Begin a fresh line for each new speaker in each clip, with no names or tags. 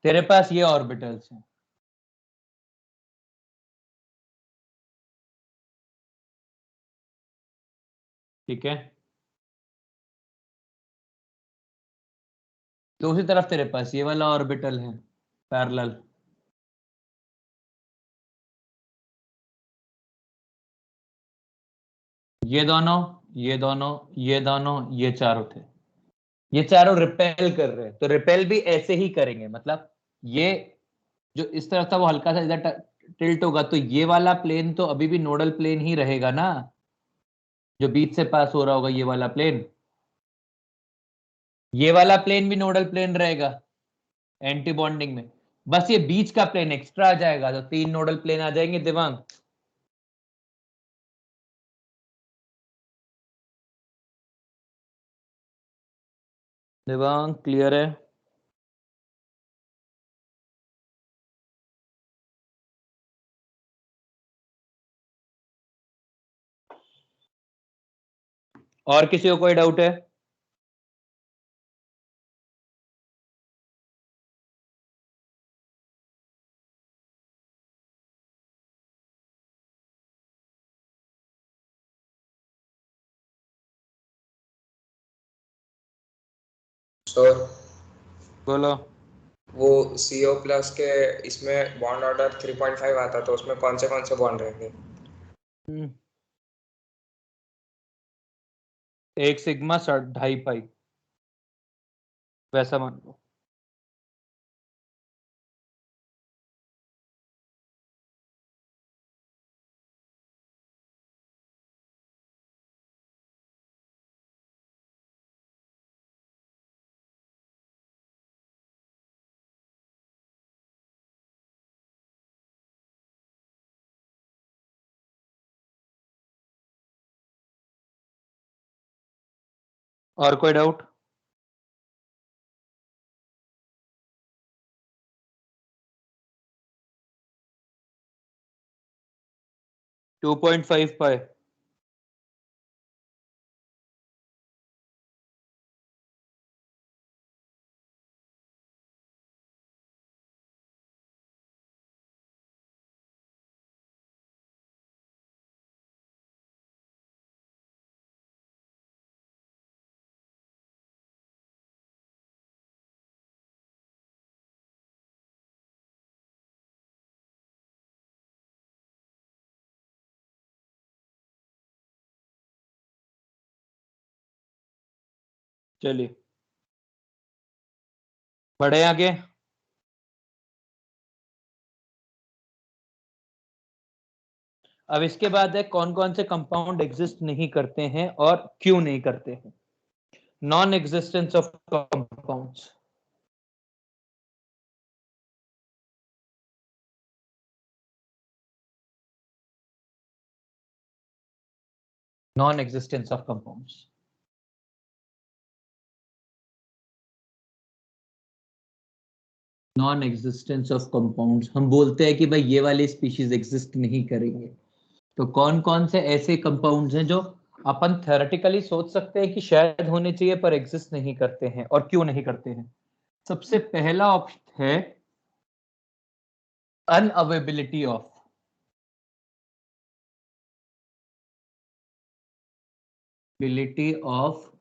तेरे पास ये ऑर्बिटल्स हैं, ठीक है। दूसरी तरफ तेरे पास ये वाला ऑर्बिटल है पैरेलल, ये दोनों, ये दोनों, ये दोनों, ये चारों थे, ये चारों रिपेल कर रहे हैं, तो रिपेल भी ऐसे ही करेंगे, मतलब ये जो इस तरफ था वो हल्का सा इधर टिल्ट होगा, तो ये वाला प्लेन तो अभी भी नोडल प्लेन ही रहेगा ना, जो बीच से पास हो रहा होगा ये वाला प्लेन, ये वाला प्लेन भी नोडल प्लेन रहेगा एंटी बॉन्डिंग में। बस ये बीच का प्लेन एक्स्ट्रा आ जाएगा, तो 3 नोडल प्लेन आ जाएंगे दिवांग। दिवांग क्लियर है? और किसी को कोई डाउट है?
सर
बोलो।
वो CO प्लस के इसमें बॉन्ड ऑर्डर 3.5 आता तो उसमें कौन से बॉन्ड रहेंगे?
एक सिग्मा 2.5 पाई, वैसा मान लो। और कोई डाउट? टू 2.5 पाई। चलिए बढ़े आगे। अब इसके बाद है कौन कौन से कंपाउंड एग्जिस्ट नहीं करते हैं और क्यों नहीं करते हैं। Non existence of compounds. Non existence of compounds, non existence of compounds, हम बोलते हैं कि भाई ये वाली स्पीशीज एग्जिस्ट नहीं करेंगे, तो कौन कौन से ऐसे कंपाउंड्स हैं जो अपन थ्योरेटिकली सोच सकते हैं कि शायद होने चाहिए पर एग्जिस्ट नहीं करते हैं और क्यों नहीं करते हैं। सबसे पहला ऑप्शन है unavailability of, ability of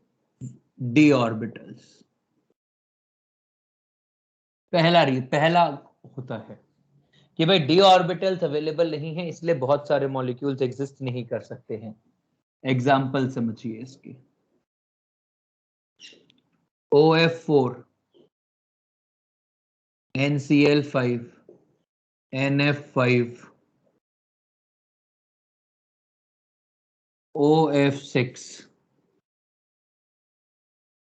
D orbitals. पहला होता है कि भाई डी ऑर्बिटल्स अवेलेबल नहीं है, इसलिए बहुत सारे मॉलिक्यूल्स एग्जिस्ट नहीं कर सकते हैं। एग्जाम्पल समझिए इसकी, OF4, NCl5, NF5, OF6,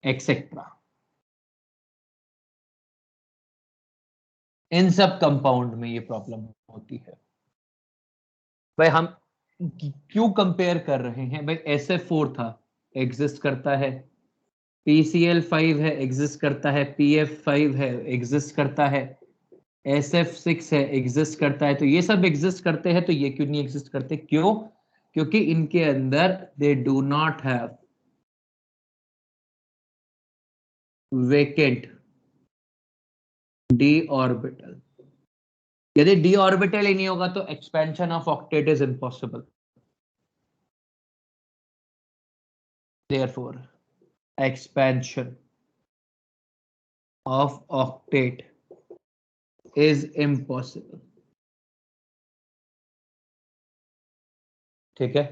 etcetera. इन सब कंपाउंड में ये प्रॉब्लम होती है। भाई हम क्यों कंपेयर कर रहे हैं? भाई SF4 था, एग्जिस्ट करता है, PCl5 है, एग्जिस्ट करता है, PF5 है, एग्जिस्ट करता है, SF6 है, एग्जिस्ट करता है, तो ये सब एग्जिस्ट करते हैं, तो ये क्यों नहीं एग्जिस्ट करते? क्यों? क्योंकि इनके अंदर they do not have vacant D orbital. यदि डी ऑर्बिटल ही नहीं होगा तो expansion of octet is impossible. Therefore, expansion of octet is impossible. ठीक है।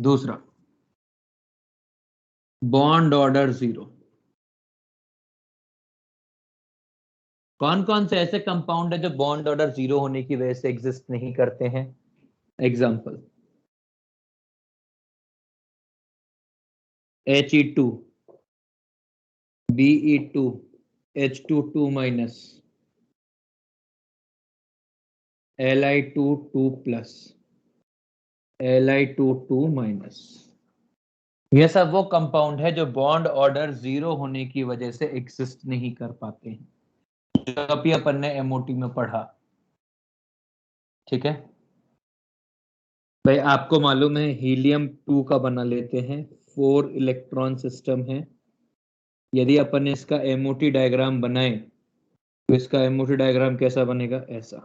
दूसरा, बॉन्ड ऑर्डर 0। कौन कौन से ऐसे कंपाउंड है जो बॉन्ड ऑर्डर 0 होने की वजह से एग्जिस्ट नहीं करते हैं? Example, He2, Be2, H22 minus, Li2 2 plus, Li2 2 minus. ये सब वो कंपाउंड है जो बॉन्ड ऑर्डर 0 होने की वजह से एग्जिस्ट नहीं कर पाते हैं, जो अभी अपन ने एमओटी में पढ़ा। ठीक है भाई, आपको मालूम है हीलियम 2 का बना लेते हैं, 4 इलेक्ट्रॉन सिस्टम है। यदि अपन ने इसका एमओटी डायग्राम बनाए तो इसका एमओटी डायग्राम कैसा बनेगा? ऐसा।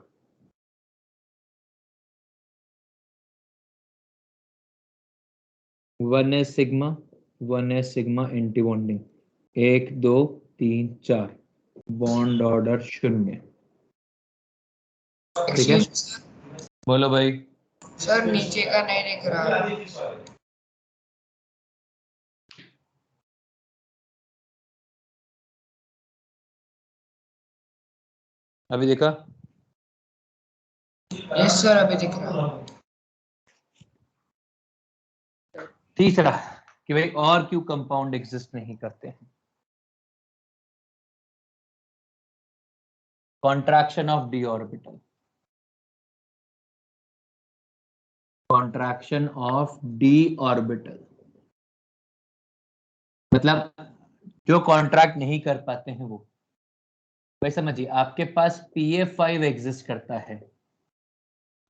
One S sigma anti bonding, 1 2 3 4, bond order 0। ठीक है, बोलो भाई।
सर नीचे का नहीं दिख रहा।
अभी देखा?
यस सर, अभी दिख रहा।
तीसरा कि भाई और क्यों कंपाउंड एग्जिस्ट नहीं करते हैं? Contraction of D orbital, contraction of D orbital मतलब जो कॉन्ट्रैक्ट नहीं कर पाते हैं वो। भाई समझिए, आपके पास PF5 एग्जिस्ट करता है,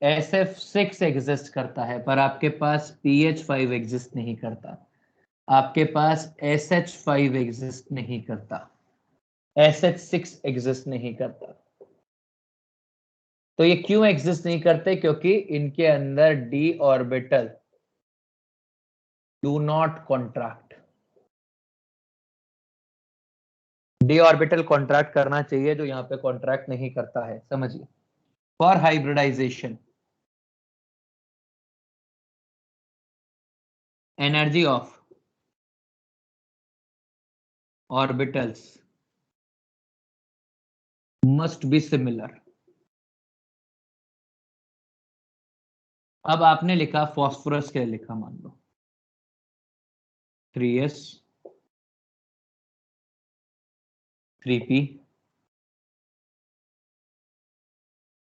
SF6 एग्जिस्ट करता है, पर आपके पास PH5 एग्जिस्ट नहीं करता, आपके पास SH5 एग्जिस्ट नहीं करता, SH6 एग्जिस्ट नहीं करता। तो ये क्यों एग्जिस्ट नहीं करते? क्योंकि इनके अंदर D orbital do not contract. D orbital contract करना चाहिए, जो यहां पे कॉन्ट्रैक्ट नहीं करता है। समझिए, for hybridization energy of orbitals must be similar. अब आपने लिखा फॉस्फोरस के लिए, लिखा मान लो 3s 3p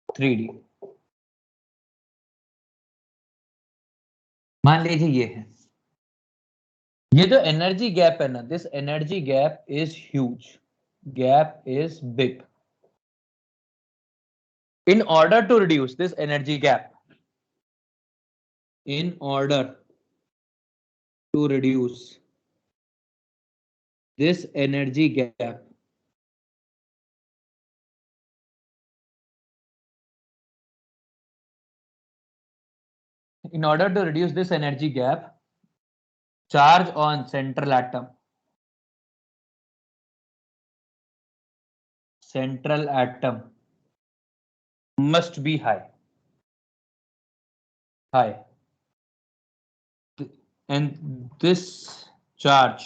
3d। मान लीजिए ये है, ये जो एनर्जी गैप है ना, this energy gap is huge, gap is big. In order to reduce this energy gap, in order to reduce this energy gap, in order to reduce this energy gap, charge on central atom must be high, and this charge,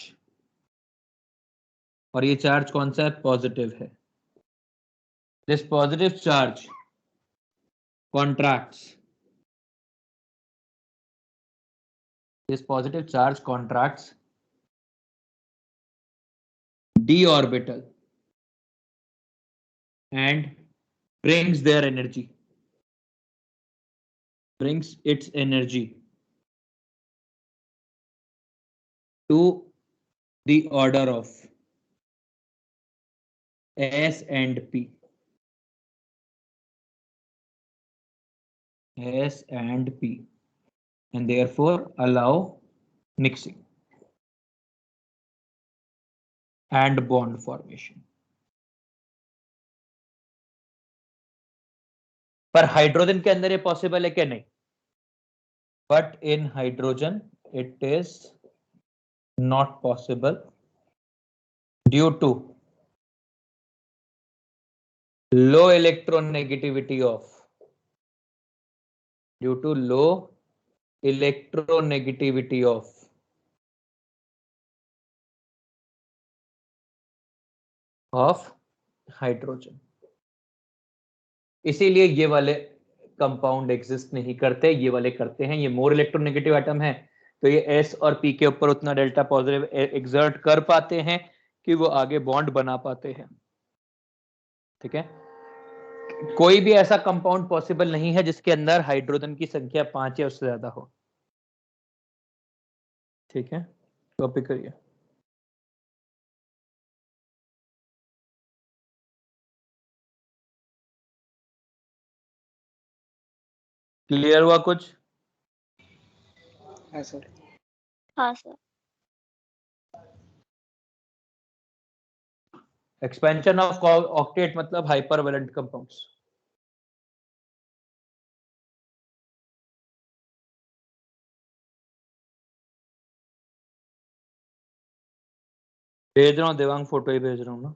और ये charge कौन सा है? Positive है। This positive charge contracts, this positive charge contracts d orbital and brings its energy to the order of S and P, and therefore allow mixing and bond formation. पर hydrogen के अंदर ये possible है क्या? नहीं. But in hydrogen it is not possible due to low electronegativity of electronegativity of hydrogen. इसीलिए ये वाले कंपाउंड एग्जिस्ट नहीं करते, ये वाले करते हैं. ये मोर इलेक्ट्रोनेगेटिव एटम है, तो ये एस और पी के ऊपर उतना डेल्टा पॉजिटिव एक्सर्ट कर पाते हैं कि वो आगे बॉन्ड बना पाते हैं. ठीक है. कोई भी ऐसा कंपाउंड पॉसिबल नहीं है जिसके अंदर हाइड्रोजन की संख्या 5 या उससे ज्यादा हो. ठीक है, कॉपी करिए. क्लियर हुआ कुछ?
हाँ सर.
हाँ सर.
एक्सपेंशन ऑफ ऑक्टेट मतलब हाइपरवेलेंट कंपाउंड्स. भेज रहा हूँ देवांग, फोटो ही भेज रहा हूँ ना.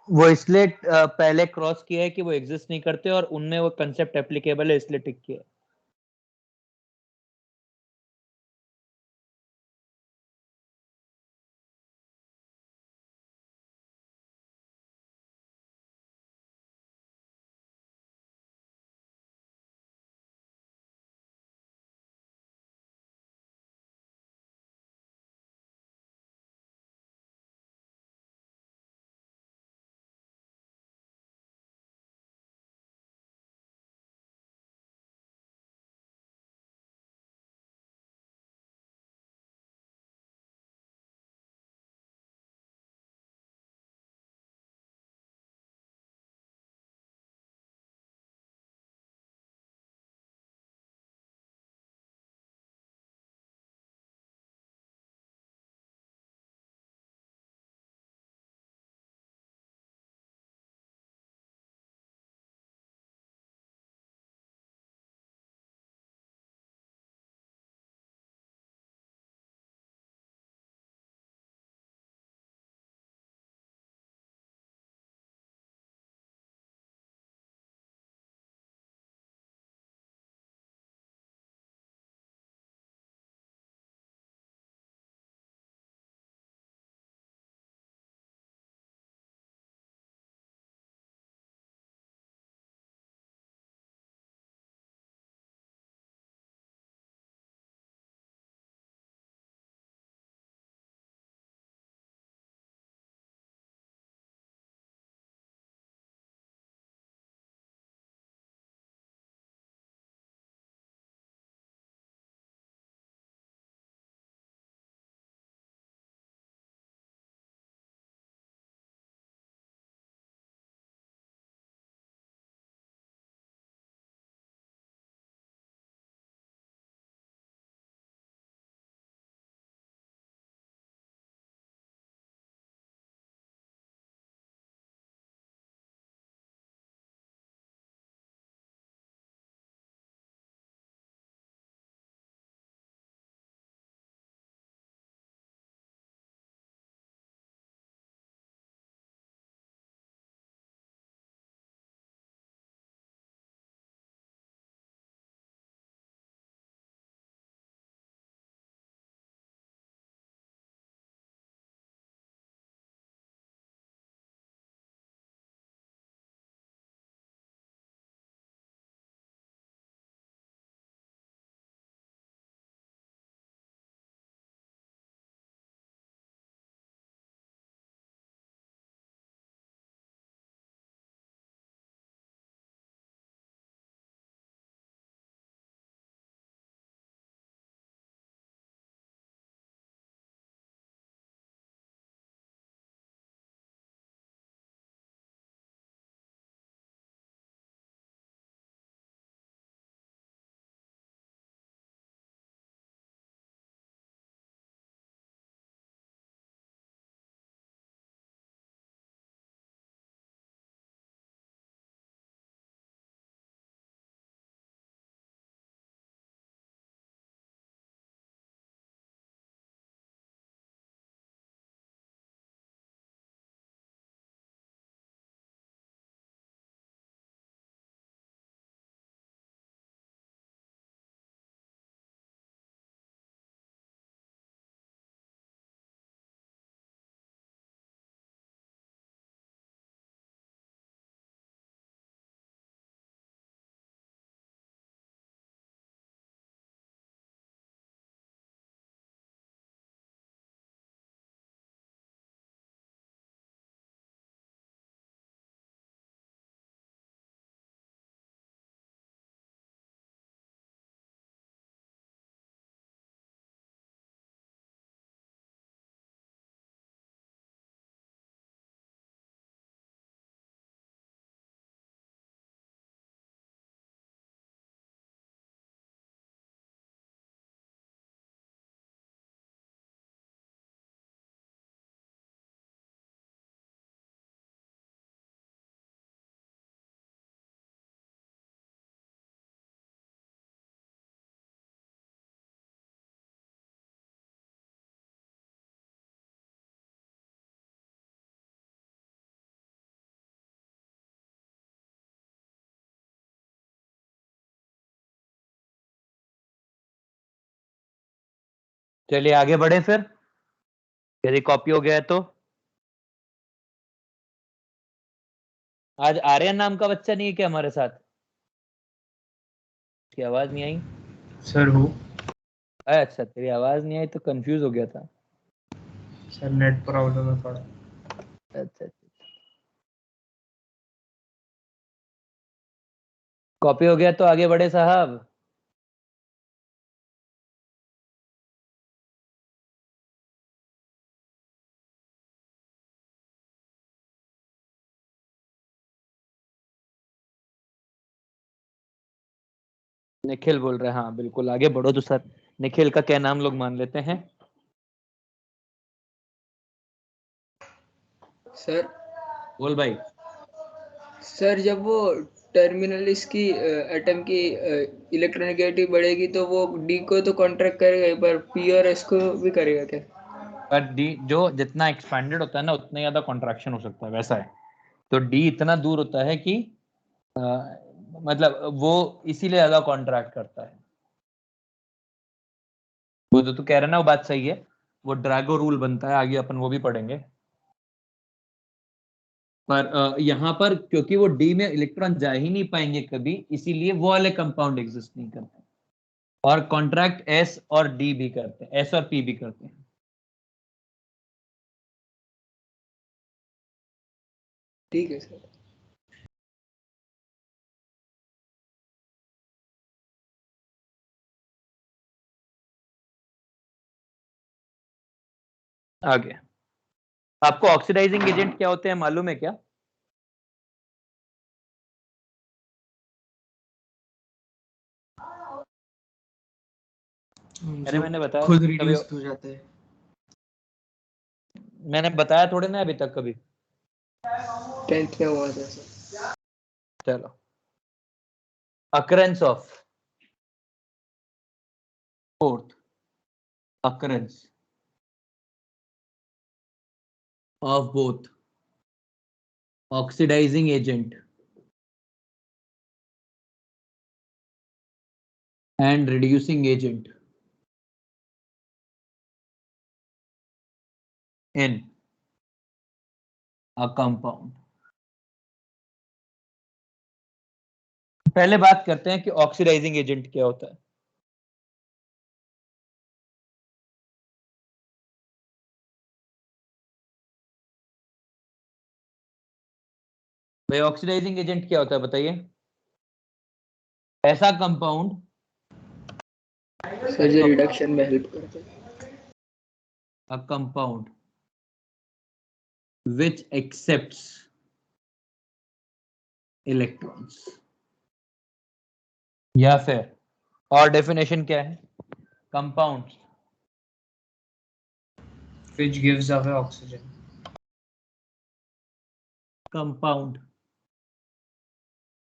वो इसलिए पहले क्रॉस किया है कि वो एग्जिस्ट नहीं करते और उनमें वो कंसेप्ट एप्लीकेबल है इसलिए टिक किया है। चलिए आगे बढ़े फिर, यदि कॉपी हो गया है तो। आज आर्यन नाम का बच्चा नहीं है क्या हमारे साथ? की आवाज नहीं आई
सर हो
अच्छा, तेरी आवाज नहीं आई तो कंफ्यूज हो गया था।
सर, नेट प्रॉब्लम है थोड़ा।
अच्छा, कॉपी हो गया तो आगे बढ़े साहब। निखिल बोल रहे हैं, हाँ बिल्कुल आगे बढ़ो तो सर। निखिल का क्या नाम लोग मान लेते हैं।
सर
बोल भाई।
सर जब वो टर्मिनल इसकी एटम की इलेक्ट्रोनेगेटिविटी बढ़ेगी तो वो डी को तो कॉन्ट्रैक्ट करेगा, पर पी और एस को भी करेगा क्या?
पर डी जो जितना एक्सपेंडेड होता है ना उतना ज्यादा कॉन्ट्रैक्शन हो सकता है, वैसा है। तो डी इतना दूर होता है कि अ, मतलब वो इसीलिए ज्यादा कॉन्ट्रैक्ट करता है। वो जो तू कह रहा है ना वो बात सही है, वो ड्रैगो रूल बनता है, आगे अपन वो भी पढ़ेंगे। पर यहाँ पर क्योंकि वो डी में इलेक्ट्रॉन जा ही नहीं पाएंगे कभी, इसीलिए वो वाले कंपाउंड एग्जिस्ट नहीं करते। और कॉन्ट्रैक्ट एस और डी भी करते हैं, एस और पी भी करते हैं।
ठीक है सर।
आगे आपको ऑक्सीडाइजिंग एजेंट क्या होते हैं मालूम है क्या? अरे
जो
मैंने बताया
खुद
कभी,
रिड्यूस हो जाते हैं।
मैंने बताया थोड़े ना अभी तक कभी।
10th में हुआ था सर।
चलो, occurrence of, fourth occurrence of both oxidizing agent and reducing agent in a compound। पहले बात करते हैं कि ऑक्सीडाइजिंग एजेंट क्या होता है। भाई ऑक्सीडाइजिंग एजेंट क्या होता है बताइए? ऐसा कंपाउंड
सर जो रिडक्शन में हेल्प करते हैं।
a compound which accepts electrons, या फिर और डेफिनेशन क्या है? Compound
which gives away oxygen।
compound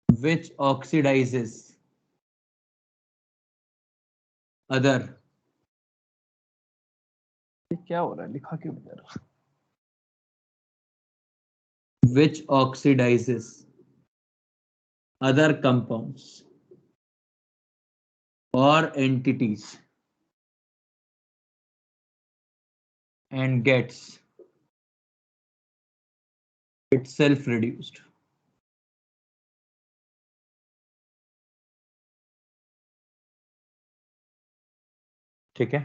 which oxidizes other, क्या हो रहा है लिखा क्यों नहीं जा रहा? which oxidizes other compounds or entities and gets itself reduced। ठीक है,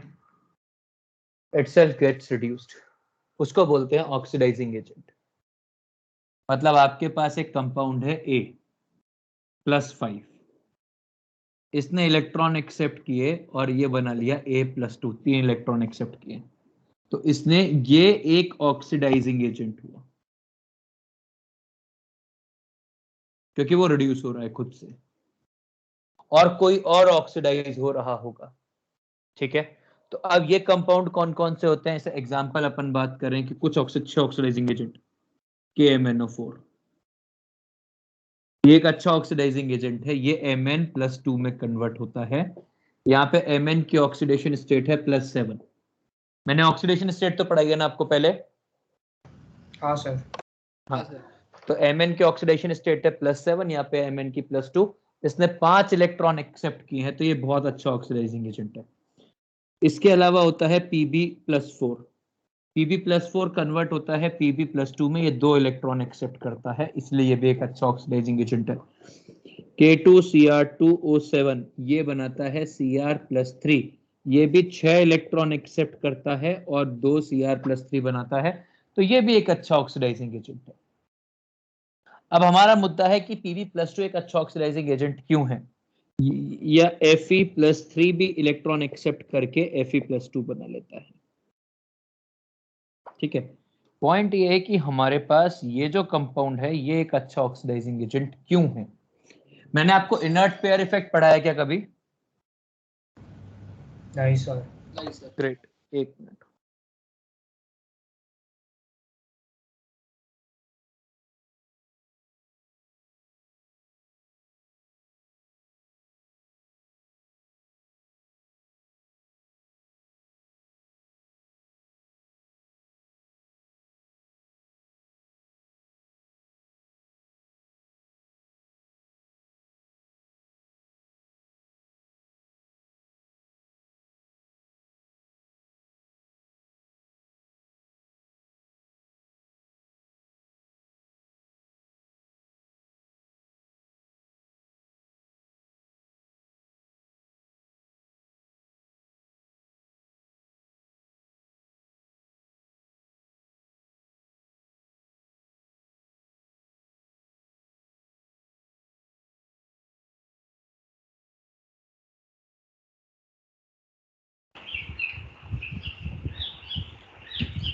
itself gets reduced, उसको बोलते हैं ऑक्सीडाइजिंग एजेंट। मतलब आपके पास एक कंपाउंड है A+5, इसने इलेक्ट्रॉन एक्सेप्ट किए और ये बना लिया A+2, 3 इलेक्ट्रॉन एक्सेप्ट किए, तो इसने ये एक ऑक्सीडाइजिंग एजेंट हुआ क्योंकि वो रिड्यूस हो रहा है खुद से, और कोई और ऑक्सीडाइज हो रहा होगा। ठीक है, तो अब ये कंपाउंड कौन कौन से होते हैं, जैसे एग्जांपल अपन बात करें कि कुछ अच्छे ऑक्सीडाइजिंग एजेंट, KMnO4 ये एक अच्छा ऑक्सीडाइजिंग एजेंट है, ये Mn+2 में कन्वर्ट होता है। यहाँ पे Mn की ऑक्सीडेशन स्टेट है +7। मैंने ऑक्सीडेशन स्टेट तो पढ़ाई है ना आपको पहले?
हाँ सर।
हाँ, तो Mn की ऑक्सीडेशन स्टेट है +7, यहाँ पे Mn की +2, इसने 5 इलेक्ट्रॉन एक्सेप्ट किए हैं, तो ये बहुत अच्छा ऑक्सीडाइजिंग एजेंट है। इसके अलावा होता है Pb+4। Pb+4 कन्वर्ट होता है Pb+2 में, ये 2 इलेक्ट्रॉन एक्सेप्ट करता है, इसलिए ये भी एक अच्छा ऑक्सीडाइजिंग एजेंट है। K2Cr2O7 ये बनाता है Cr+3, ये भी 6 इलेक्ट्रॉन एक्सेप्ट करता है और 2 Cr+3 बनाता है, तो ये भी एक अच्छा ऑक्सीडाइजिंग एजेंट है। अब हमारा मुद्दा है कि Pb+2 एक अच्छा ऑक्सीडाइजिंग एजेंट क्यों है, या Fe+3 भी इलेक्ट्रॉन एक्सेप्ट करके Fe+2 बना लेता है। ठीक है, पॉइंट ये है कि हमारे पास ये जो कंपाउंड है ये एक अच्छा ऑक्सीडाइजिंग एजेंट क्यों है। मैंने आपको इनर्ट पेयर इफेक्ट पढ़ाया क्या कभी?
नहीं सर।
ग्रेट, एक मिनट।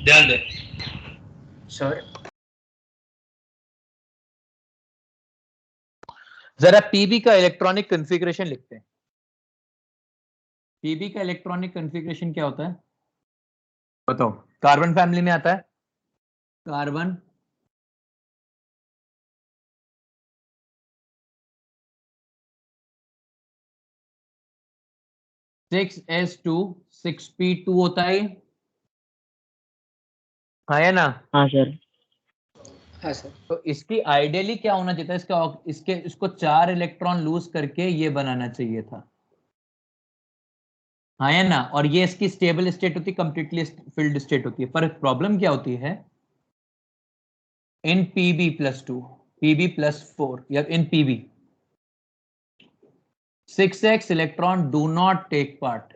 ध्यान दे
सर
जरा पीबी का इलेक्ट्रॉनिक कॉन्फ़िगरेशन लिखते हैं। पीबी का इलेक्ट्रॉनिक कॉन्फ़िगरेशन क्या होता है बताओ? कार्बन फैमिली में आता है, कार्बन 6s2 6p2 होता है, है ना?
हाँ सर।
हाँ सर।
तो इसकी आइडियली क्या होना चाहिए था, इसको 4 इलेक्ट्रॉन लूज करके ये बनाना चाहिए था, हाँ है ना? और ये इसकी स्टेबल स्टेट होती है, कंप्लीटली फिल्ड स्टेट होती है। पर प्रॉब्लम क्या होती है इन Pb+2 Pb+4 या इन Pb 6s electron do not take part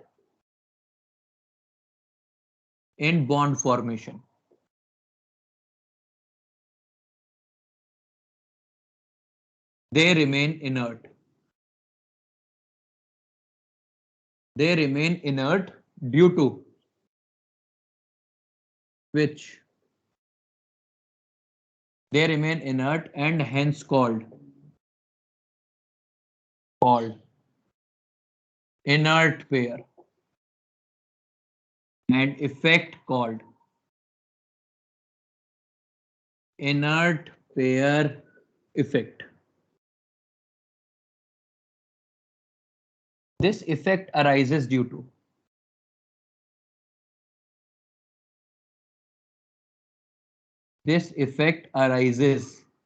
in bond formation. They remain inert. They remain inert due to which they remain inert and hence called inert pair, and effect called inert pair effect. This effect arises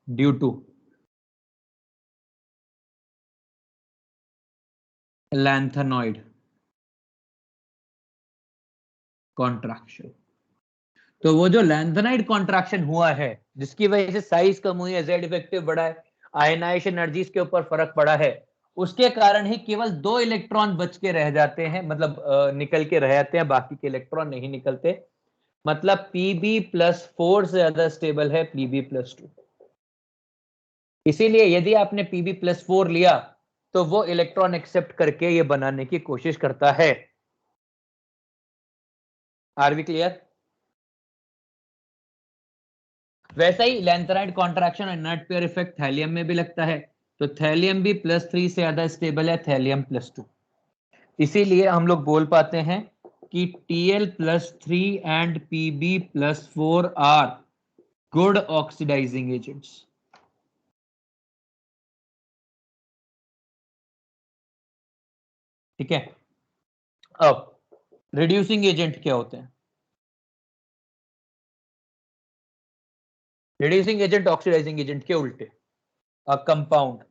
due to lanthanoid contraction. तो वो जो lanthanide contraction हुआ है जिसकी वजह से size कम हुई है, जेड इफेक्टिव बढ़ा है, आयनाइजेशन एनर्जीज के ऊपर फर्क पड़ा है, उसके कारण ही केवल 2 इलेक्ट्रॉन बच के रह जाते हैं, मतलब निकल के रह जाते हैं, बाकी के इलेक्ट्रॉन नहीं निकलते। मतलब Pb+4 से ज्यादा स्टेबल है Pb+2। इसीलिए यदि आपने Pb+4 लिया तो वो इलेक्ट्रॉन एक्सेप्ट करके ये बनाने की कोशिश करता है। Are we clear? वैसा ही लैंथेनाइड कॉन्ट्रैक्शन और इनर्ट पेयर इफेक्ट थैलियम में भी लगता है, तो थैलियम भी +3 से ज्यादा स्टेबल है थैलियम+2। इसीलिए हम लोग बोल पाते हैं कि Tl+3 and Pb+4 are good oxidizing agents. ठीक है, अब रिड्यूसिंग एजेंट क्या होते हैं? रिड्यूसिंग एजेंट ऑक्सीडाइजिंग एजेंट के उल्टे, a compound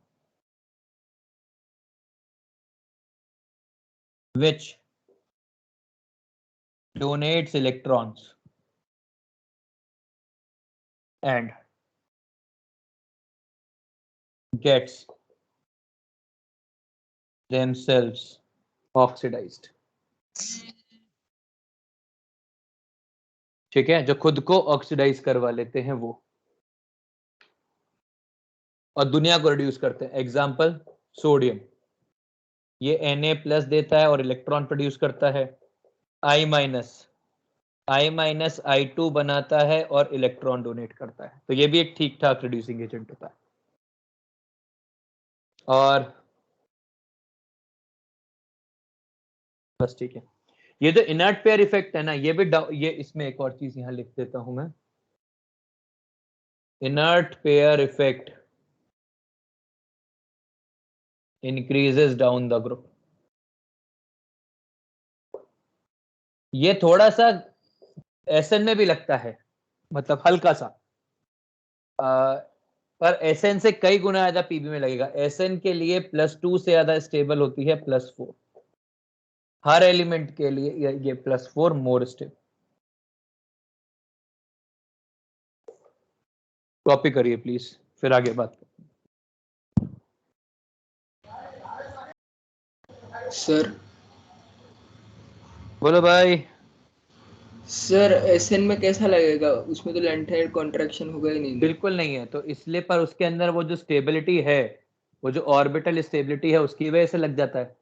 which donates electrons and gets themselves oxidized. ठीक है, जो खुद को ऑक्सीडाइज करवा लेते हैं वो, और दुनिया को रिड्यूस करते हैं. एग्जाम्पल सोडियम, ये Na+ देता है और इलेक्ट्रॉन प्रोड्यूस करता है. I- बनाता है और इलेक्ट्रॉन डोनेट करता है. तो ये भी एक ठीक ठाक रिड्यूसिंग एजेंट होता है. और बस ठीक है. ये जो इनर्ट पेयर इफेक्ट है ना, ये भी ये इसमें एक और चीज यहां लिख देता हूं मैं. Inert pair effect increases down the group. ये थोड़ा सा एसएन में भी लगता है, मतलब हल्का सा, पर एसएन से कई गुना ज्यादा पीबी में लगेगा. एसएन के लिए +2 से ज्यादा स्टेबल होती है +4. हर एलिमेंट के लिए ये +4 मोर स्टेबल. कॉपी करिए प्लीज, फिर आगे बात.
सर
बोलो भाई.
सर एसएन में कैसा लगेगा? उसमें तो लैंथेनाइड कॉन्ट्रैक्शन होगा ही नहीं.
बिल्कुल नहीं है, तो इसलिए, पर उसके अंदर वो जो स्टेबिलिटी है, वो जो ऑर्बिटल स्टेबिलिटी है, उसकी वजह से लग जाता है.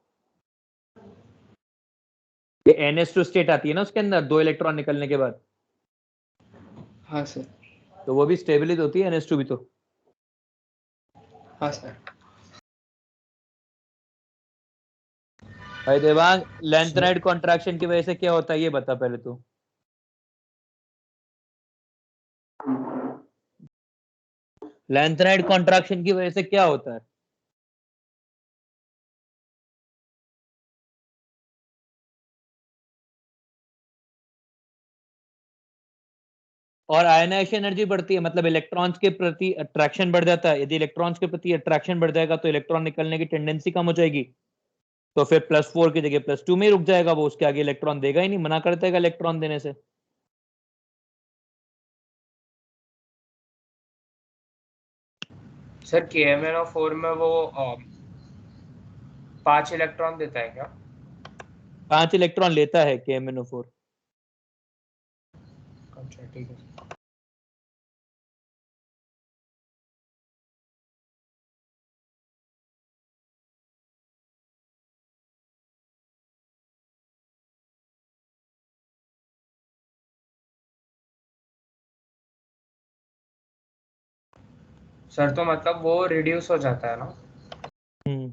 ये NH2 स्टेट आती है ना उसके अंदर, 2 इलेक्ट्रॉन निकलने के बाद,
हाँ सर.
तो वो भी स्टेबिलिटी होती है, NH2 भी. तो
हाँ सर.
भाई देवांग, लैंथेनाइड कॉन्ट्रैक्शन की वजह से क्या होता है ये बता पहले तू. लैंथेनाइड कॉन्ट्रैक्शन की वजह से क्या होता है? और आयनाइजेशन एनर्जी बढ़ती है, मतलब इलेक्ट्रॉन्स के प्रति अट्रैक्शन बढ़ जाता है. यदि इलेक्ट्रॉन्स के प्रति अट्रैक्शन बढ़ जाएगा तो इलेक्ट्रॉन निकलने की टेंडेंसी कम हो जाएगी. तो फिर +4 की जगह +2 में ही रुक जाएगा वो, उसके आगे इलेक्ट्रॉन देगा ही नहीं, मना कर देगा इलेक्ट्रॉन देने से.
सर KMnO4 में वो 5 इलेक्ट्रॉन देता है क्या?
5 इलेक्ट्रॉन लेता है KMnO4.
अच्छा ठीक है. सर तो मतलब वो रिड्यूस हो जाता है ना?
हम्म.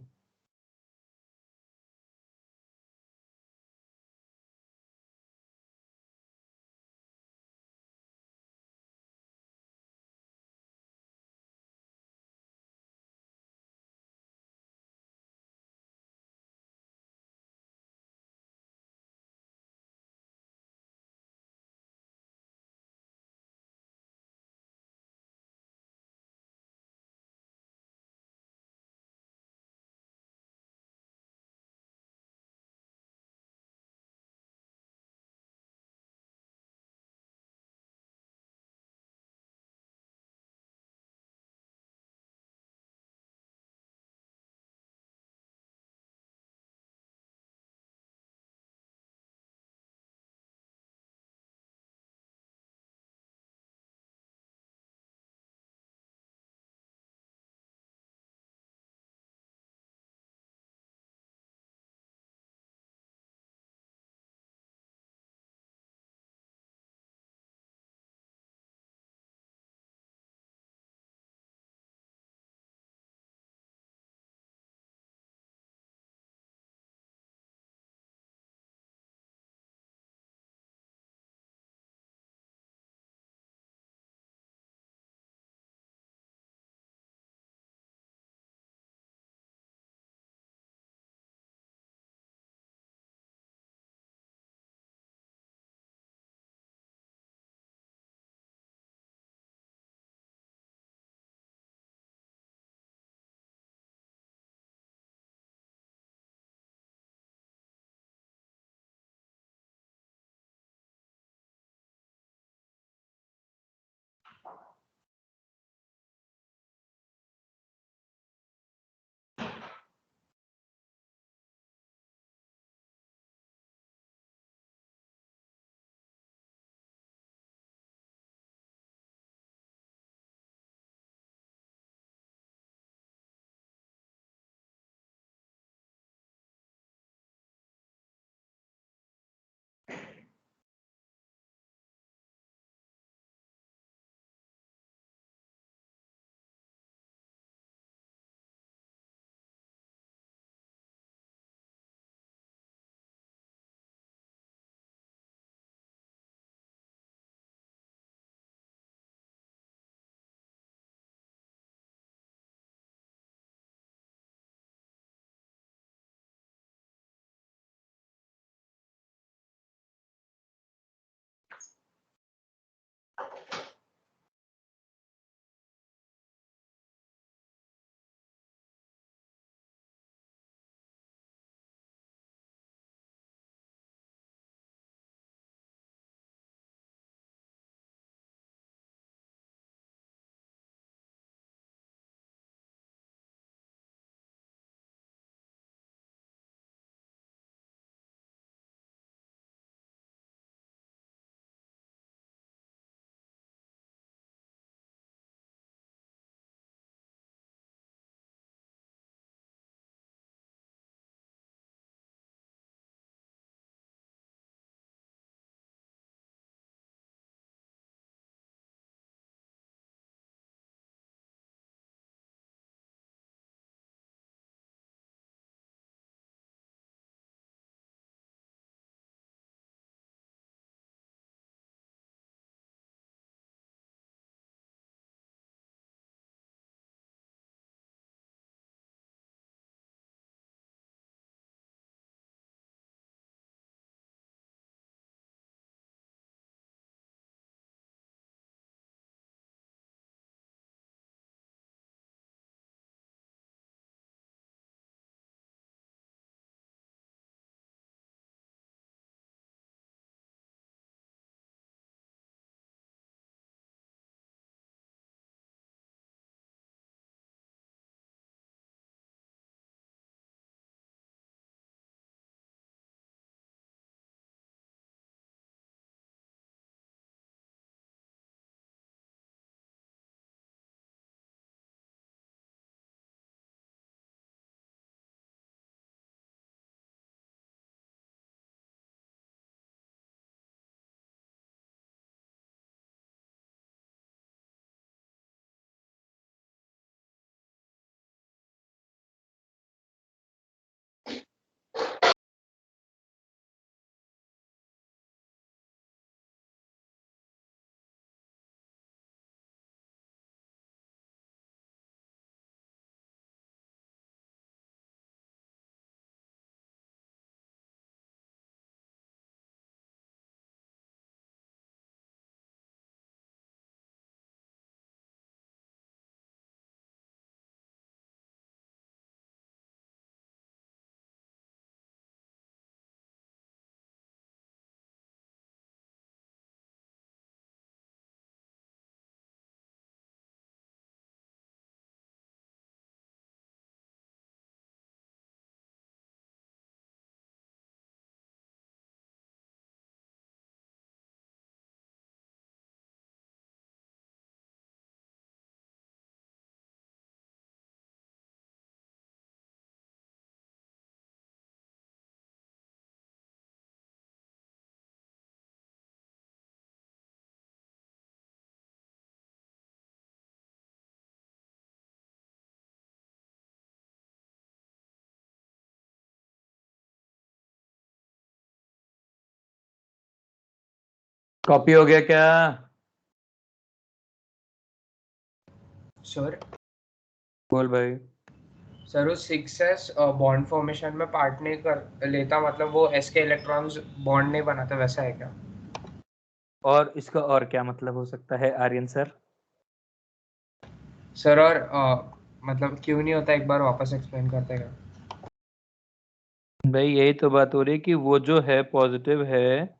कॉपी हो गया क्या?
सर
बोल भाई।
सर वो 6s बॉन्ड फॉर्मेशन में पार्ट नहीं कर लेता, मतलब वो s के इलेक्ट्रॉन्स बॉन्ड नहीं बनाते, वैसा है क्या?
और इसका और क्या मतलब हो सकता है आर्यन सर?
सर और मतलब क्यों नहीं होता, एक बार वापस एक्सप्लेन करते क्या?
भाई यही तो बात हो रही है कि वो जो है पॉजिटिव है,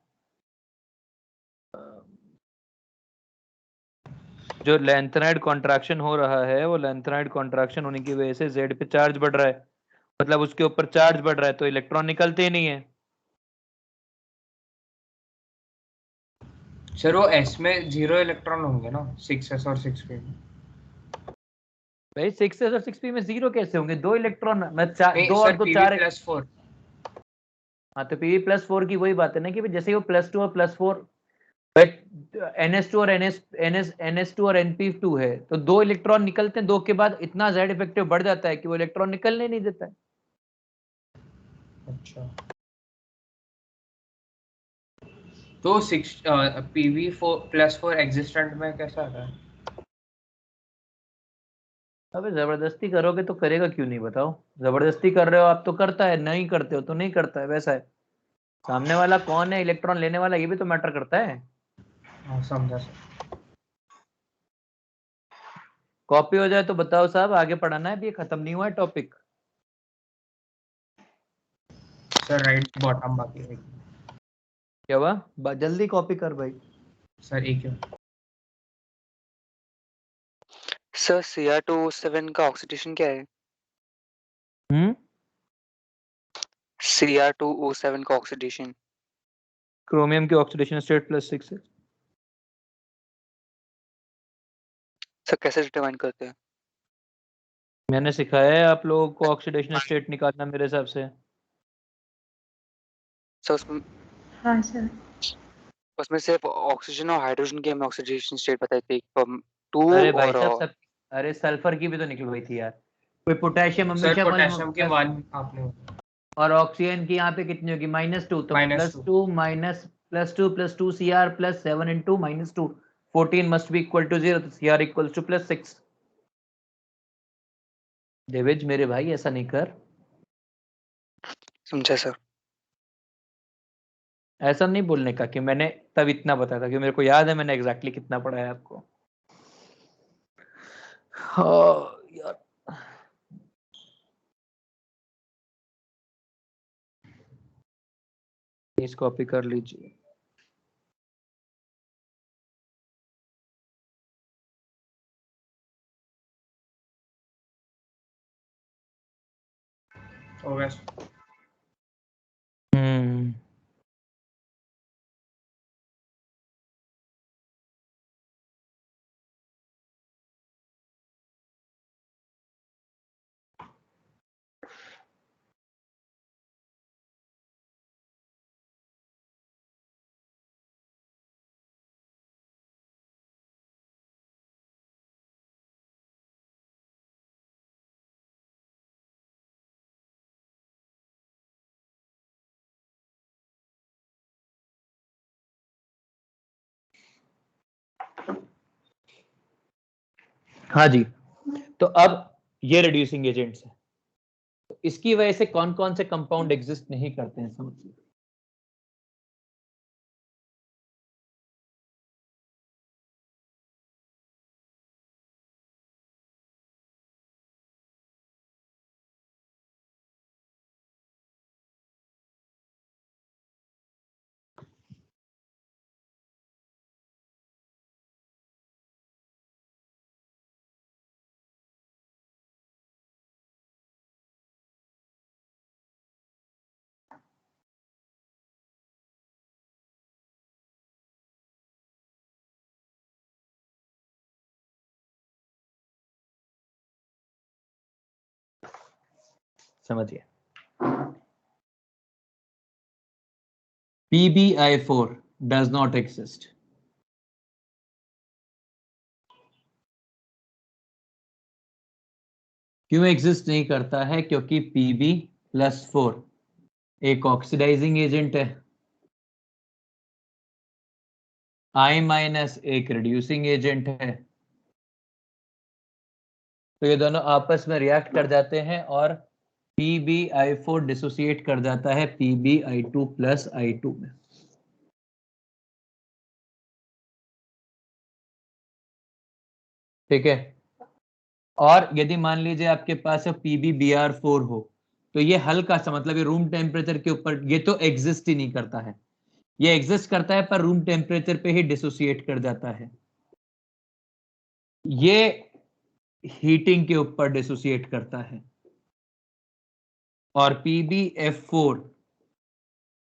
जो लेंथेनाइड कॉन्ट्रैक्शन हो रहा है, वो लेंथेनाइड कॉन्ट्रैक्शन होने की वजह से जेड पे चार्ज बढ़ रहा है, मतलब उसके ऊपर चार्ज बढ़ रहा है, तो इलेक्ट्रॉन निकलते ही नहीं है।
सर वो s में 0 इलेक्ट्रॉन होंगे ना, 6s और 6p में?
भाई 6s और 6p में 0 कैसे होंगे? 2 इलेक्ट्रॉन, मैं
नहीं
दो और
सर,
दो
pv
4।
प्लस 4।
हाँ तो Pv+4 की वही बात है ना कि जैसे ही वो +2 और +4, बट NS2 और NS2 और NP2 है, तो 2 इलेक्ट्रॉन निकलते हैं, 2 के बाद इतना Z इफेक्टिव बढ़ जाता है कि वो इलेक्ट्रॉन निकलने नहीं देता है।
अच्छा, तो 6 pv+4 एग्जिस्टेंट में कैसा आता है?
अबे जबरदस्ती करोगे तो करेगा क्यों नहीं बताओ? जबरदस्ती कर रहे हो आप तो करता है, नहीं करते हो तो नहीं करता है, वैसा है। सामने वाला कौन है, इलेक्ट्रॉन लेने वाला, ये भी तो मैटर करता है।
हाँ समझा सर।
कॉपी हो जाए तो बताओ साहब, आगे पढ़ाना है, अभी ये खत्म नहीं हुआ है टॉपिक।
सर राइट बॉटम बाकी है।
क्या हुआ? जल्दी कॉपी कर भाई।
सर एक है।
सर Cr2O7 का ऑक्सीडेशन क्या है? Cr2O7 का ऑक्सीडेशन।
क्रोमियम की ऑक्सीडेशन स्टेट +6 है।
सर कैसे डिटरमाइन करते हैं?
मैंने सिखाया है आप लोगों को ऑक्सीडेशन स्टेट निकालना मेरे हिसाब से।
सर उसमें
हाँ सर।
उसमें सिर्फ ऑक्सीजन और हाइड्रोजन की हमें ऑक्सीडेशन स्टेट बताई थी, टू
अरे भाई
और
साहब सब, अरे सल्फर की भी तो निकलवाई थी यार। कोई पोटेशियम
सर
हमेशा
पोटेशियम के 1 आपने
और ऑक्सीजन की यहाँ पे कितनी होगी? -2, तो
-2।
+2 minus +2 Cr +7 into -2, 14 must be equal to 0, तो Cr इक्वल टू +6। देवेज मेरे भाई ऐसा नहीं कर।
समझा सर।
ऐसा नहीं बोलने का कि मैंने तब इतना बताया था, कि मेरे को याद है मैंने एग्जैक्टली कितना पढ़ाया आपको। हाँ यार, प्लीज कॉपी कर लीजिए।
हो गया।
हम्म, हाँ जी। तो अब ये रिड्यूसिंग एजेंट्स है, तो इसकी वजह से कौन कौन से कंपाउंड एग्जिस्ट नहीं करते हैं समझिए। समझिए, PbI4 does not exist। क्यों एग्जिस्ट नहीं करता है? क्योंकि Pb+4 एक ऑक्सीडाइजिंग एजेंट है, I माइनस एक रिड्यूसिंग एजेंट है, तो ये दोनों आपस में रिएक्ट कर जाते हैं और PbI4 डिसोसिएट कर जाता है PbI2 प्लस I2 में। ठीक है, और यदि मान लीजिए आपके पास PbBr4 हो, तो ये हल्का सा, मतलब ये रूम टेम्परेचर के ऊपर, ये तो एग्जिस्ट ही नहीं करता है, ये एग्जिस्ट करता है पर रूम टेम्परेचर पे ही डिसोसिएट कर जाता है, ये हीटिंग के ऊपर डिसोसिएट करता है। और PbF4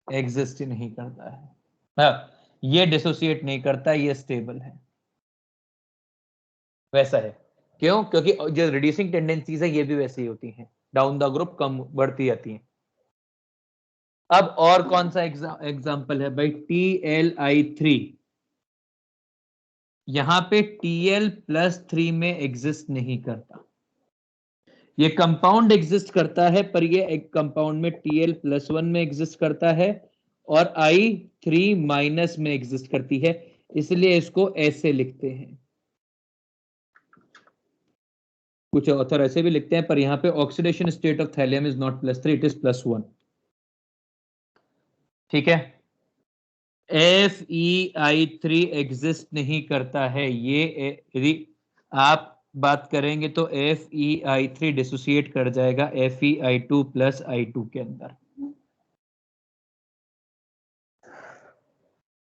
एग्जिस्ट ही नहीं करता है, हाँ, ये डिसोसिएट नहीं करता, ये स्टेबल है। वैसा है, क्यों? क्योंकि जो रिड्यूसिंग टेंडेंसीज है ये भी वैसे ही होती हैं, डाउन द ग्रुप कम बढ़ती जाती हैं। अब और कौन सा एग्जांपल है भाई? TlI3, यहां पे Tl+3 में एग्जिस्ट नहीं करता, ये कंपाउंड एग्जिस्ट करता है, पर ये एक कंपाउंड में Tl+1 में एग्जिस्ट करता है और I3- में एग्जिस्ट करती है, इसलिए इसको ऐसे लिखते हैं। कुछ ऑथर ऐसे भी लिखते हैं, पर यहाँ पे oxidation state of thallium is not +3, it is +1। ठीक है, FeI3 एग्जिस्ट नहीं करता है, ये यदि आप बात करेंगे तो FeI3 डिसोसिएट कर जाएगा FeI2 प्लस I2 के अंदर।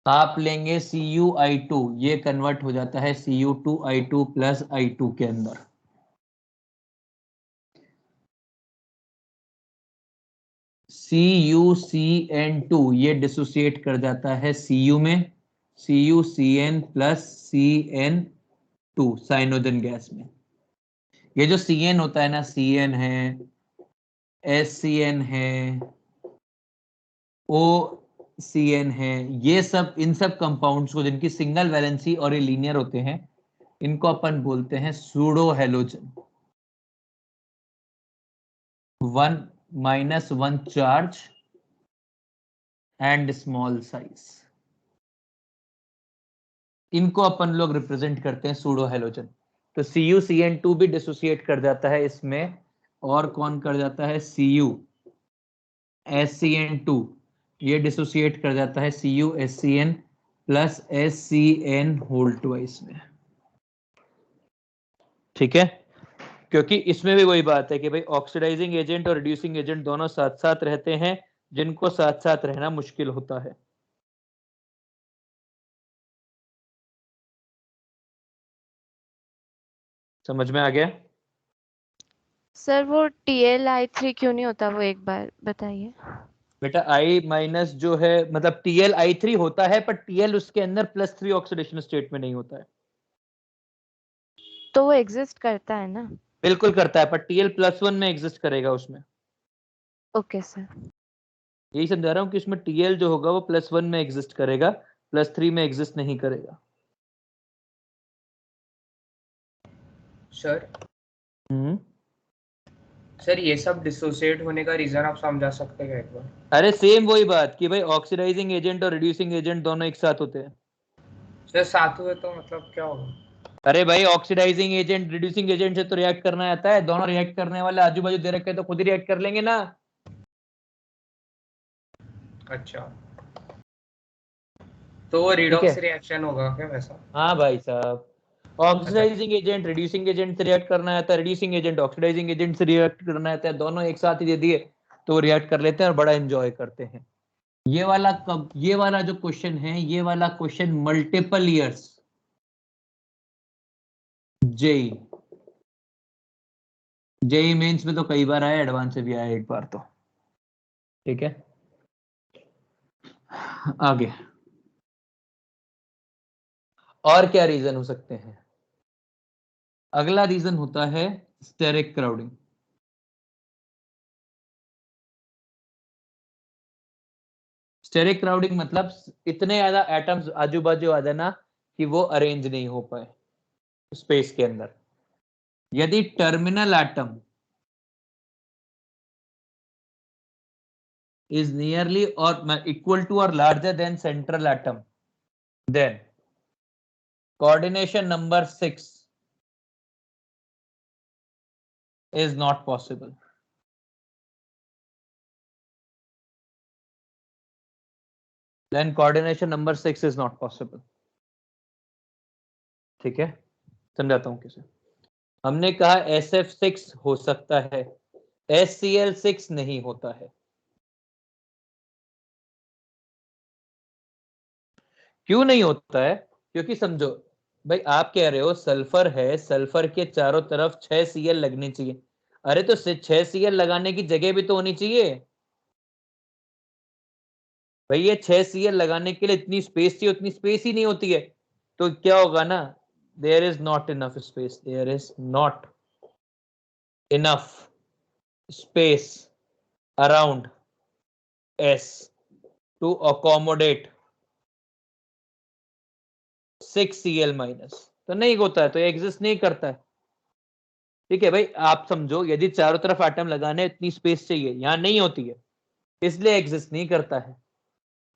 आप लेंगे CuI2, ये कन्वर्ट हो जाता है Cu2I2 प्लस I2 के अंदर। CuCN2 ये डिसोसिएट कर जाता है Cu में, CuCN plus CN2 Cyanogen gas में। ये जो Cn होता है ना, Cn है, SCN है, OCN है, ये सब, इन सब कंपाउंड्स को जिनकी सिंगल वैलेंसी और ये लीनियर होते हैं, इनको अपन बोलते हैं pseudo halogen. 1-1 charge and small size, इनको अपन लोग रिप्रेजेंट करते हैं सूडो हैलोजन। तो CuCN2 भी डिसोसिएट कर जाता है इसमें, और कौन कर जाता है? CuSCN2 ये डिसोसिएट कर जाता है CuSCN plus SCN whole twice में। ठीक है, क्योंकि इसमें भी वही बात है कि भाई ऑक्सीडाइजिंग एजेंट और रिड्यूसिंग एजेंट दोनों साथ साथ रहते हैं, जिनको साथ साथ रहना मुश्किल होता है। समझ में आ गया?
सर वो TlI3 क्यों नहीं होता, वो एक बार बताइए।
बेटा I- जो है, मतलब TlI3 होता है, पर Tl उसके अंदर +3 ऑक्सीडेशन स्टेट में नहीं होता है।
तो वो एग्जिस्ट करता है ना?
बिल्कुल करता है, पर Tl+1 में एग्जिस्ट करेगा उसमें।
Okay sir.
यही समझा रहा हूँ कि उसमें Tl जो होगा वो +1 में एग्जिस्ट करेगा, +3 में एग्जिस्ट नहीं करेगा।
सर सर ये सब डिसोसिएट होने का रीजन आप समझा सकते हैं एक बार?
अरे सेम वही बात कि भाई ऑक्सीडाइजिंग एजेंट और रिड्यूसिंग एजेंट दोनों एक साथ होते हैं।
सर साथ हुए तो मतलब क्या होगा?
अरे भाई ऑक्सीडाइजिंग एजेंट रिड्यूसिंग एजेंट से तो रिएक्ट करना आता है, दोनों रिएक्ट करने वाले आजू बाजू दे रखे हैं तो खुद ही रिएक्ट कर लेंगे ना।
अच्छा, तो वो रिडॉक्स रिएक्शन होगा क्या वैसा?
हाँ भाई साहब, ऑक्सीडाइजिंग एजेंट रिड्यूसिंग एजेंट से रिएक्ट करना आता है, रिड्यूसिंग एजेंट ऑक्सीडाइजिंग एजेंट से रिएक्ट करना आता है, दोनों एक साथ ही दे दिए तो रिएक्ट कर लेते हैं और बड़ा एंजॉय करते हैं। ये वाला जो क्वेश्चन है, ये वाला question multiple years JEE Mains में तो कई बार आया, एडवांस से भी आया एक बार तो। ठीक है, आगे और क्या रीजन हो सकते हैं? अगला रीजन होता है स्टेरिक क्राउडिंग। स्टेरिक क्राउडिंग मतलब इतने ज्यादा एटम्स आजू बाजू आ जाना कि वो अरेंज नहीं हो पाए स्पेस के अंदर। यदि terminal atom is nearly or equal to or larger than central atom, then coordination number 6 is not possible. Then coordination number 6 is not possible. ठीक है, समझाता हूं कैसे. हमने कहा SF6 हो सकता है, SCl6 नहीं होता है. क्यों नहीं होता है? क्योंकि समझो भाई, आप कह रहे हो सल्फर है, सल्फर के चारों तरफ 6 Cl लगनी चाहिए. अरे तो 6 Cl लगाने की जगह भी तो होनी चाहिए भाई. ये 6 Cl लगाने के लिए इतनी स्पेस चाहिए, उतनी स्पेस ही नहीं होती है. तो क्या होगा ना, there is not enough space, there is not enough space around S to accommodate 6 Cl minus. तो नहीं होता है, तो एग्जिस्ट नहीं करता है. ठीक है भाई, आप समझो यदि चारों तरफ एटम लगाने इतनी स्पेस चाहिए, यहां नहीं होती है, इसलिए एग्जिस्ट नहीं करता है.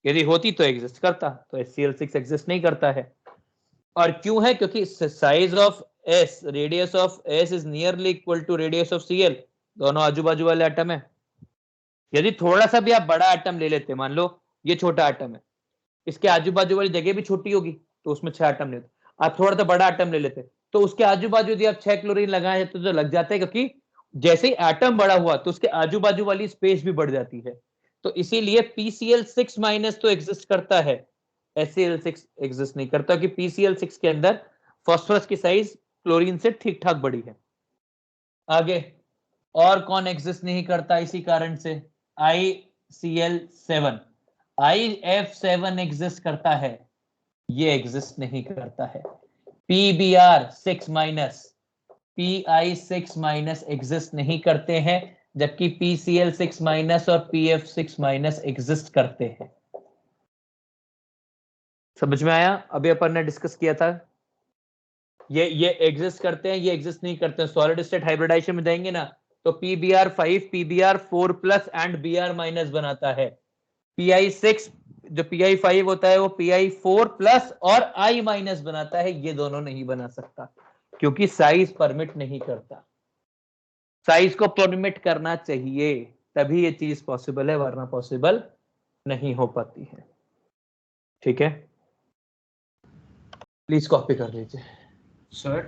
यदि होती तो एग्जिस्ट करता. तो HCl6 एग्जिस्ट नहीं करता है. और क्यों है? क्योंकि size of S, radius of S is nearly equal to radius of Cl. दोनों आजू बाजू वाले एटम है. यदि थोड़ा सा भी आप बड़ा एटम ले लेते, मान लो ये छोटा एटम है, इसके आजू बाजू वाली जगह भी छोटी होगी, तो उसमें 6 एटम लेते. आप थोड़ा सा बड़ा एटम ले लेते, तो उसके आजू बाजू यदि आप 6 क्लोरीन लगाए तो जो लग जाते हैं, क्योंकि जैसे ही एटम बड़ा हुआ तो उसके आजू बाजू वाली स्पेस भी बढ़ जाती है. तो इसीलिए PCl6 माइनस तो एग्जिस्ट करता है, HCl6 एग्जिस्ट नहीं करता, कि PCl6 के अंदर फास्फोरस की साइज क्लोरीन से ठीक ठाक बड़ी है. आगे और कौन एग्जिस्ट नहीं करता इसी कारण से? ICl7, IF7 एग्जिस्ट करता है, ये एग्जिस्ट नहीं करता है. PBr6 minus, PI6 minus exist नहीं करते हैं, जबकि PCl6 माइनस और PF6 माइनस एग्जिस्ट करते हैं. समझ में आया? अभी अपन ने डिस्कस किया था, ये एग्जिस्ट करते हैं, ये एग्जिस्ट नहीं करते हैं. सॉलिड स्टेट हाइब्रिडाइजेशन में देंगे ना, तो PBr5 PBr4 plus and Br minus बनाता है. PI6 जो PI5 होता है वो PI4 प्लस और I माइनस बनाता है. ये दोनों नहीं बना सकता, क्योंकि साइज परमिट नहीं करता. साइज को परमिट करना चाहिए, तभी ये चीज पॉसिबल है, वरना पॉसिबल नहीं हो पाती है. ठीक है, प्लीज कॉपी कर लीजिए.
सर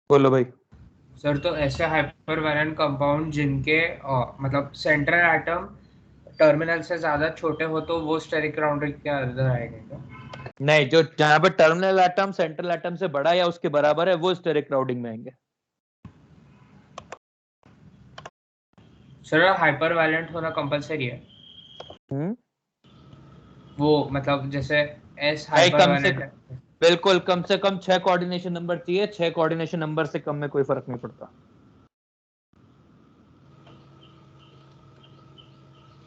बोलो भाई.
सर, तो ऐसे हाइपरवैलेंट कंपाउंड जिनके मतलब सेंट्रल एटम टर्मिनल से ज्यादा छोटे हो, तो वो स्टेरिक राउंडिंग के अंदर आएंगे क्या?
नहीं, जो जहां पर टर्मिनल एटम सेंट्रल एटम से बड़ा या उसके बराबर है, वो स्टेरिक क्राउडिंग में आएंगे.
सर, हाइपरवैलेंट होना कंपलसरी है? वो मतलब जैसे S हाइपरवैलेंट है,
बिल्कुल. कम से कम 6 कोऑर्डिनेशन नंबर चाहिए. 6 कोऑर्डिनेशन नंबर से कम में कोई फर्क नहीं पड़ता.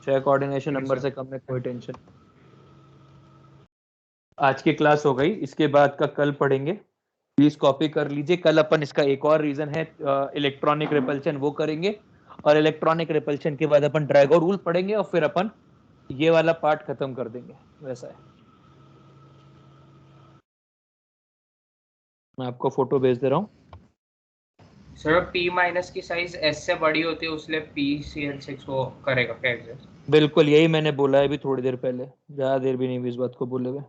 6 कोऑर्डिनेशन नंबर से कम में कोई टेंशन. आज की क्लास हो गई, इसके बाद का कल पढ़ेंगे. प्लीज कॉपी कर लीजिए. कल अपन इसका एक और रीजन है इलेक्ट्रॉनिक रिपल्शन, वो करेंगे. और इलेक्ट्रॉनिक रिपल्शन के बाद अपन ड्रैगो रूल पढ़ेंगे, और फिर अपन ये वाला पार्ट खत्म कर देंगे. वैसा है. मैं आपको फोटो भेज दे रहा हूँ.
सर, P माइनस की साइज S से बड़ी होती है, उसलिए PCl6 वो करेगा क्या एग्जिस्ट?
बिल्कुल, यही मैंने बोला है अभी थोड़ी देर पहले. ज्यादा देर भी नहीं हुई इस बात को बोले हुए.